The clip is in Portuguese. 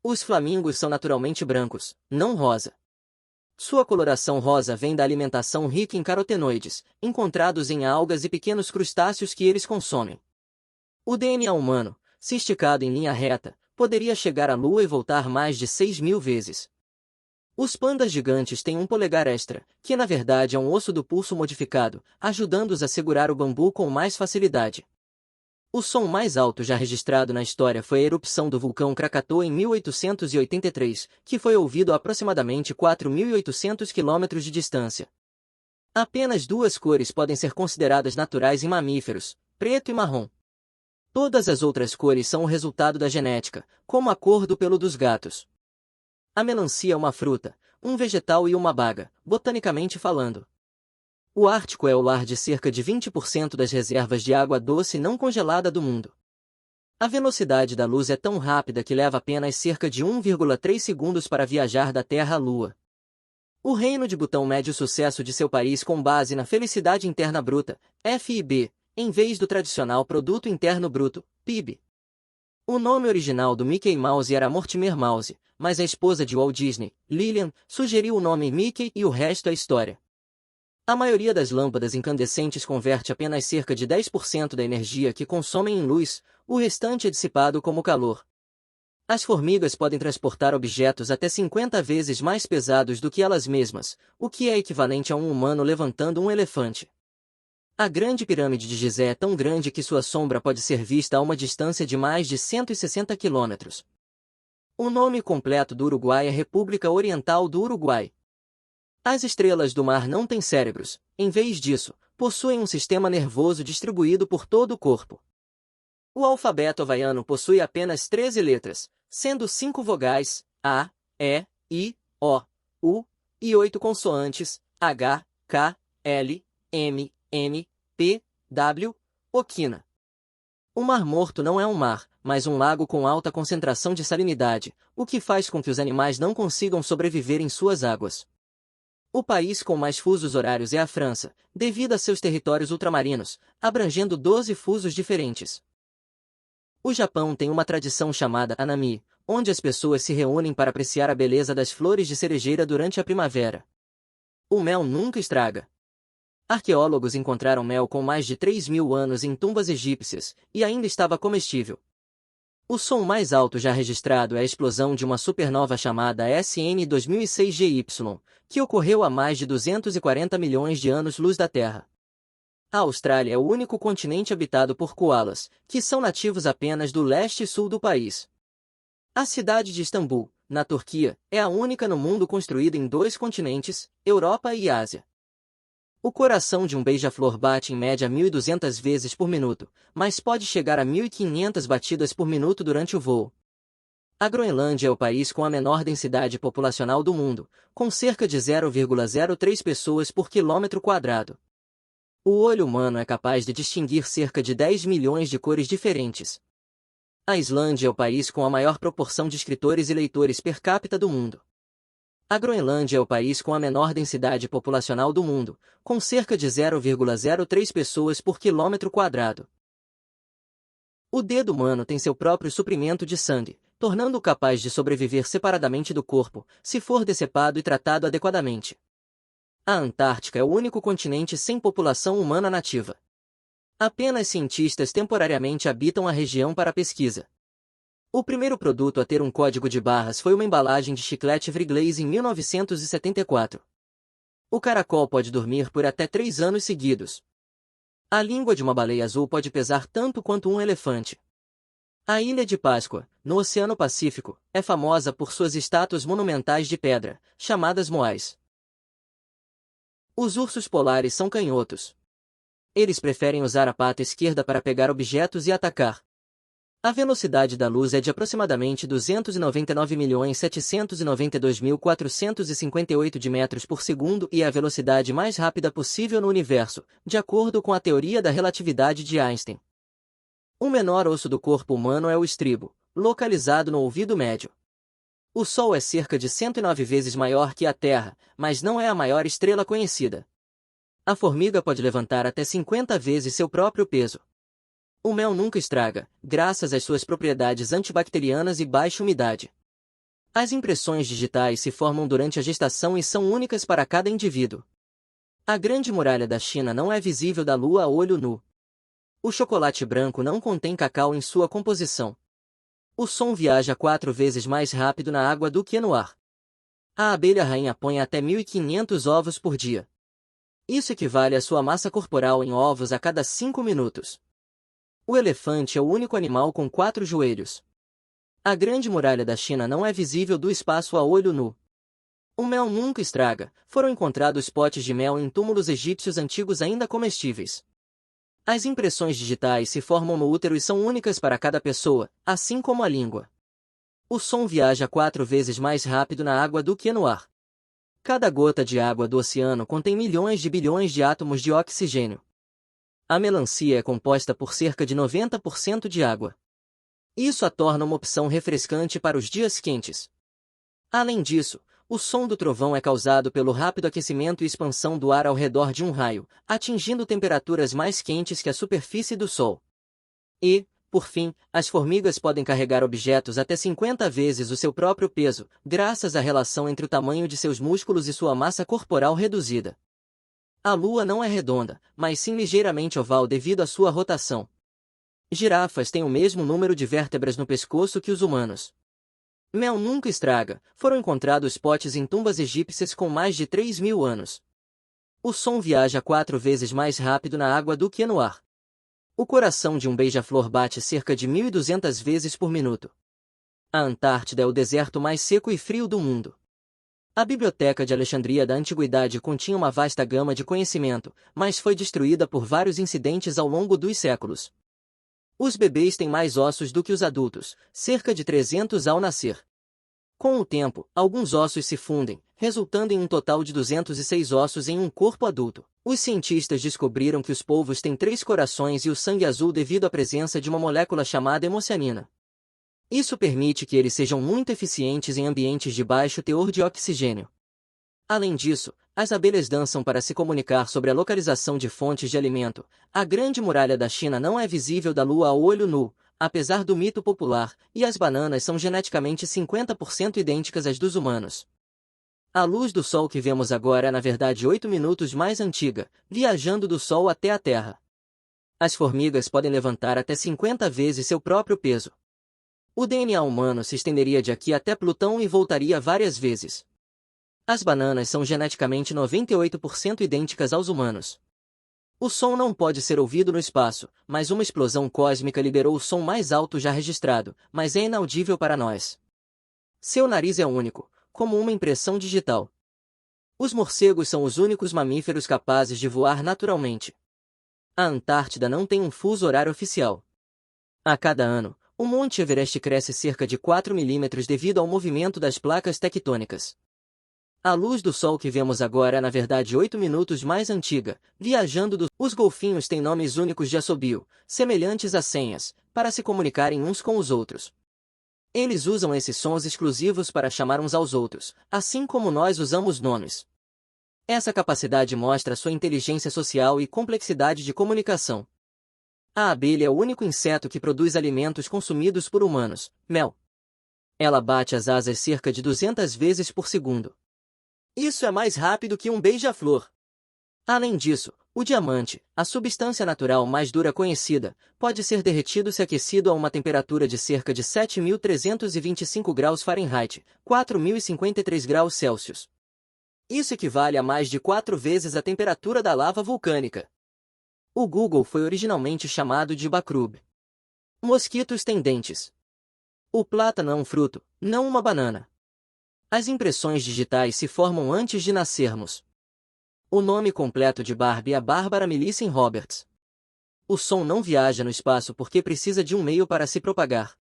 Os flamingos são naturalmente brancos, não rosa. Sua coloração rosa vem da alimentação rica em carotenoides, encontrados em algas e pequenos crustáceos que eles consomem. O DNA humano, se esticado em linha reta, poderia chegar à Lua e voltar mais de 6.000 vezes. Os pandas gigantes têm um polegar extra, que na verdade é um osso do pulso modificado, ajudando-os a segurar o bambu com mais facilidade. O som mais alto já registrado na história foi a erupção do vulcão Krakatoa em 1883, que foi ouvido a aproximadamente 4.800 km de distância. Apenas duas cores podem ser consideradas naturais em mamíferos, preto e marrom. Todas as outras cores são o resultado da genética, como a cor do pelo dos gatos. A melancia é uma fruta, um vegetal e uma baga, botanicamente falando. O Ártico é o lar de cerca de 20% das reservas de água doce não congelada do mundo. A velocidade da luz é tão rápida que leva apenas cerca de 1,3 segundos para viajar da Terra à Lua. O Reino de Butão mede o sucesso de seu país com base na felicidade interna bruta, FIB, em vez do tradicional Produto Interno Bruto, PIB. O nome original do Mickey Mouse era Mortimer Mouse, mas a esposa de Walt Disney, Lillian, sugeriu o nome Mickey e o resto é história. A maioria das lâmpadas incandescentes converte apenas cerca de 10% da energia que consomem em luz, o restante é dissipado como calor. As formigas podem transportar objetos até 50 vezes mais pesados do que elas mesmas, o que é equivalente a um humano levantando um elefante. A Grande Pirâmide de Gizé é tão grande que sua sombra pode ser vista a uma distância de mais de 160 quilômetros. O nome completo do Uruguai é República Oriental do Uruguai. As estrelas do mar não têm cérebros, em vez disso, possuem um sistema nervoso distribuído por todo o corpo. O alfabeto havaiano possui apenas 13 letras, sendo 5 vogais, A, E, I, O, U, e 8 consoantes, H, K, L, M, N, P, W, Oquina. O Mar Morto não é um mar, mas um lago com alta concentração de salinidade, o que faz com que os animais não consigam sobreviver em suas águas. O país com mais fusos horários é a França, devido a seus territórios ultramarinos, abrangendo 12 fusos diferentes. O Japão tem uma tradição chamada Hanami, onde as pessoas se reúnem para apreciar a beleza das flores de cerejeira durante a primavera. O mel nunca estraga. Arqueólogos encontraram mel com mais de 3.000 anos em tumbas egípcias, e ainda estava comestível. O som mais alto já registrado é a explosão de uma supernova chamada SN 2006 GY, que ocorreu há mais de 240 milhões de anos-luz da Terra. A Austrália é o único continente habitado por koalas, que são nativos apenas do leste e sul do país. A cidade de Istambul, na Turquia, é a única no mundo construída em 2 continentes, Europa e Ásia. O coração de um beija-flor bate em média 1.200 vezes por minuto, mas pode chegar a 1.500 batidas por minuto durante o voo. A Groenlândia é o país com a menor densidade populacional do mundo, com cerca de 0,03 pessoas por quilômetro quadrado. O olho humano é capaz de distinguir cerca de 10 milhões de cores diferentes. A Islândia é o país com a maior proporção de escritores e leitores per capita do mundo. A Groenlândia é o país com a menor densidade populacional do mundo, com cerca de 0,03 pessoas por quilômetro quadrado. O dedo humano tem seu próprio suprimento de sangue, tornando-o capaz de sobreviver separadamente do corpo, se for decepado e tratado adequadamente. A Antártica é o único continente sem população humana nativa. Apenas cientistas temporariamente habitam a região para pesquisa. O primeiro produto a ter um código de barras foi uma embalagem de chiclete Wrigley's em 1974. O caracol pode dormir por até 3 anos seguidos. A língua de uma baleia azul pode pesar tanto quanto um elefante. A Ilha de Páscoa, no Oceano Pacífico, é famosa por suas estátuas monumentais de pedra, chamadas moais. Os ursos polares são canhotos. Eles preferem usar a pata esquerda para pegar objetos e atacar. A velocidade da luz é de aproximadamente 299.792.458 de metros por segundo e é a velocidade mais rápida possível no universo, de acordo com a teoria da relatividade de Einstein. O menor osso do corpo humano é o estribo, localizado no ouvido médio. O Sol é cerca de 109 vezes maior que a Terra, mas não é a maior estrela conhecida. A formiga pode levantar até 50 vezes seu próprio peso. O mel nunca estraga, graças às suas propriedades antibacterianas e baixa umidade. As impressões digitais se formam durante a gestação e são únicas para cada indivíduo. A Grande Muralha da China não é visível da Lua a olho nu. O chocolate branco não contém cacau em sua composição. O som viaja 4 vezes mais rápido na água do que no ar. A abelha rainha põe até 1.500 ovos por dia. Isso equivale à sua massa corporal em ovos a cada 5 minutos. O elefante é o único animal com 4 joelhos. A Grande Muralha da China não é visível do espaço a olho nu. O mel nunca estraga, foram encontrados potes de mel em túmulos egípcios antigos ainda comestíveis. As impressões digitais se formam no útero e são únicas para cada pessoa, assim como a língua. O som viaja 4 vezes mais rápido na água do que no ar. Cada gota de água do oceano contém milhões de bilhões de átomos de oxigênio. A melancia é composta por cerca de 90% de água. Isso a torna uma opção refrescante para os dias quentes. Além disso, o som do trovão é causado pelo rápido aquecimento e expansão do ar ao redor de um raio, atingindo temperaturas mais quentes que a superfície do Sol. E, por fim, as formigas podem carregar objetos até 50 vezes o seu próprio peso, graças à relação entre o tamanho de seus músculos e sua massa corporal reduzida. A Lua não é redonda, mas sim ligeiramente oval devido à sua rotação. Girafas têm o mesmo número de vértebras no pescoço que os humanos. Mel nunca estraga, foram encontrados potes em tumbas egípcias com mais de 3.000 anos. O som viaja 4 vezes mais rápido na água do que no ar. O coração de um beija-flor bate cerca de 1.200 vezes por minuto. A Antártida é o deserto mais seco e frio do mundo. A Biblioteca de Alexandria da Antiguidade continha uma vasta gama de conhecimento, mas foi destruída por vários incidentes ao longo dos séculos. Os bebês têm mais ossos do que os adultos, cerca de 300 ao nascer. Com o tempo, alguns ossos se fundem, resultando em um total de 206 ossos em um corpo adulto. Os cientistas descobriram que os polvos têm 3 corações e o sangue azul devido à presença de uma molécula chamada hemocianina. Isso permite que eles sejam muito eficientes em ambientes de baixo teor de oxigênio. Além disso, as abelhas dançam para se comunicar sobre a localização de fontes de alimento. A Grande Muralha da China não é visível da Lua a olho nu, apesar do mito popular, e as bananas são geneticamente 50% idênticas às dos humanos. A luz do Sol que vemos agora é na verdade 8 minutos mais antiga, viajando do Sol até a Terra. As formigas podem levantar até 50 vezes seu próprio peso. O DNA humano se estenderia de aqui até Plutão e voltaria várias vezes. As bananas são geneticamente 98% idênticas aos humanos. O som não pode ser ouvido no espaço, mas uma explosão cósmica liberou o som mais alto já registrado, mas é inaudível para nós. Seu nariz é único, como uma impressão digital. Os morcegos são os únicos mamíferos capazes de voar naturalmente. A Antártida não tem um fuso horário oficial. A cada ano, o Monte Everest cresce cerca de 4 milímetros devido ao movimento das placas tectônicas. A luz do Sol que vemos agora é na verdade 8 minutos mais antiga, viajando do... Os golfinhos têm nomes únicos de assobio, semelhantes a senhas, para se comunicarem uns com os outros. Eles usam esses sons exclusivos para chamar uns aos outros, assim como nós usamos nomes. Essa capacidade mostra sua inteligência social e complexidade de comunicação. A abelha é o único inseto que produz alimentos consumidos por humanos, mel. Ela bate as asas cerca de 200 vezes por segundo. Isso é mais rápido que um beija-flor. Além disso, o diamante, a substância natural mais dura conhecida, pode ser derretido se aquecido a uma temperatura de cerca de 7.325 graus Fahrenheit, 4.053 graus Celsius. Isso equivale a mais de 4 vezes a temperatura da lava vulcânica. O Google foi originalmente chamado de Bacrub. Mosquitos têm dentes. O plátano é um fruto, não uma banana. As impressões digitais se formam antes de nascermos. O nome completo de Barbie é Barbara Millicent Roberts. O som não viaja no espaço porque precisa de um meio para se propagar.